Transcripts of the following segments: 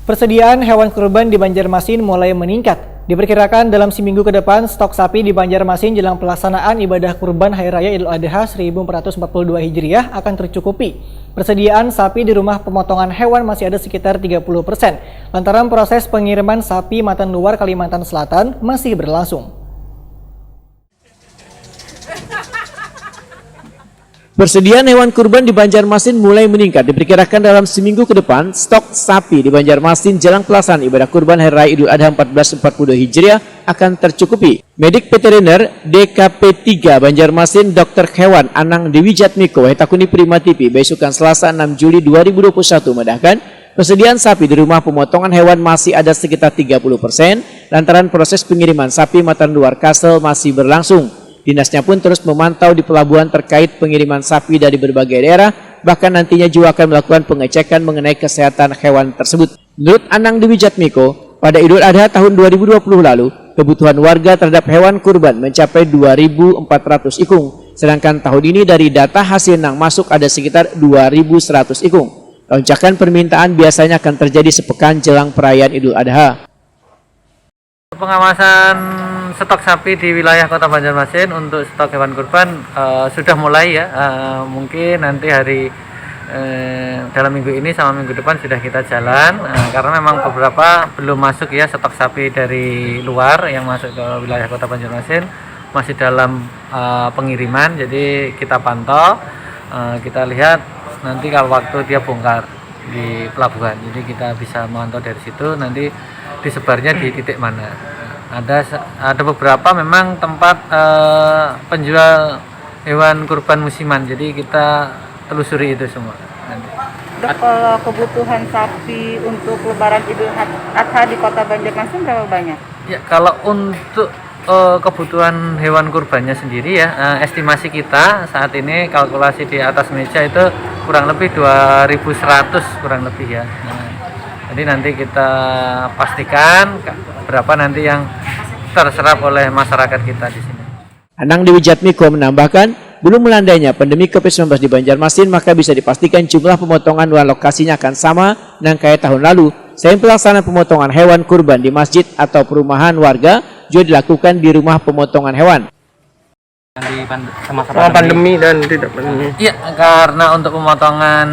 Persediaan hewan kurban di Banjarmasin mulai meningkat. Diperkirakan dalam seminggu ke depan, stok sapi di Banjarmasin jelang pelaksanaan ibadah kurban Hari Raya Idul Adha 1442 Hijriah akan tercukupi. Persediaan sapi di rumah pemotongan hewan masih ada sekitar 30%, lantaran proses pengiriman sapi Matan Luar Kalimantan Selatan masih berlangsung. Persediaan hewan kurban di Banjarmasin mulai meningkat. Diperkirakan dalam seminggu ke depan, stok sapi di Banjarmasin jelang pelaksanaan ibadah kurban Hari Raya Idul Adha 1442 Hijriah akan tercukupi. Medik Veteriner DKP 3 Banjarmasin Dr. Hewan Anang Dewi Jatmiko Hetakuni Prima TV besukan Selasa 6 Juli 2021 medahkan persediaan sapi di rumah pemotongan hewan masih ada sekitar 30%, lantaran proses pengiriman sapi Matan Luar Kasel masih berlangsung. Dinasnya pun terus memantau di pelabuhan terkait pengiriman sapi dari berbagai daerah, bahkan nantinya juga akan melakukan pengecekan mengenai kesehatan hewan tersebut. Menurut Anang Dewi Jatmiko, pada Idul Adha tahun 2020 lalu, kebutuhan warga terhadap hewan kurban mencapai 2.400 ikung, sedangkan tahun ini dari data hasil yang masuk ada sekitar 2.100 ikung. Lonjakan permintaan biasanya akan terjadi sepekan jelang perayaan Idul Adha. Pengawasan stok sapi di wilayah Kota Banjarmasin untuk stok hewan kurban sudah mulai ya. Mungkin nanti dalam minggu ini sama minggu depan sudah kita jalan, karena memang beberapa belum masuk ya stok sapi dari luar yang masuk ke wilayah Kota Banjarmasin masih dalam pengiriman. Jadi kita pantau, kita lihat nanti kalau waktu dia bongkar di pelabuhan, jadi kita bisa memantau dari situ nanti disebarnya di titik mana. Ada beberapa memang tempat penjual hewan kurban musiman, jadi kita telusuri itu semua. Kalau kebutuhan sapi untuk Lebaran Idul Adha di Kota Banjarmasin berapa banyak? Ya, kalau untuk kebutuhan hewan kurbannya sendiri ya, estimasi kita saat ini kalkulasi di atas meja itu kurang lebih 2.100 kurang lebih ya. Jadi nanti kita pastikan berapa nanti yang terserap oleh masyarakat kita di sini. Anang Dewi Jatmiko menambahkan, belum melandainya pandemi COVID-19 di Banjarmasin, maka bisa dipastikan jumlah pemotongan dan lokasinya akan sama dengan kayak tahun lalu. Selain pelaksanaan pemotongan hewan kurban di masjid atau perumahan warga, juga dilakukan di rumah pemotongan hewan. Sama pandemi dan tidak pandemi. Iya, karena untuk pemotongan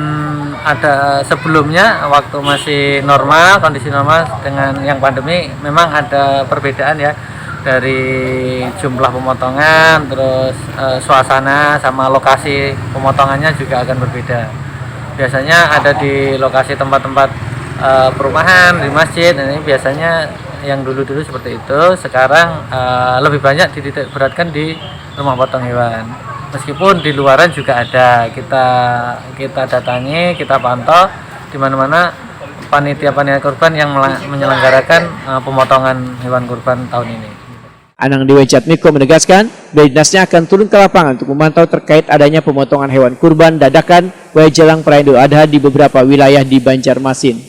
ada sebelumnya waktu masih normal, kondisi normal dengan yang pandemi memang ada perbedaan ya dari jumlah pemotongan, terus suasana sama lokasi pemotongannya juga akan berbeda. Biasanya ada di lokasi tempat-tempat perumahan, di masjid, ini biasanya yang dulu-dulu seperti itu, sekarang lebih banyak dititik beratkan di rumah potong hewan. Meskipun di luaran juga ada, kita datangi, kita pantau di mana-mana panitia-panitia kurban yang menyelenggarakan pemotongan hewan kurban tahun ini. Anang Dewi Jatmiko menegaskan, dinasnya akan turun ke lapangan untuk memantau terkait adanya pemotongan hewan kurban dadakan jelang perayaan Idul Adha di beberapa wilayah di Banjarmasin.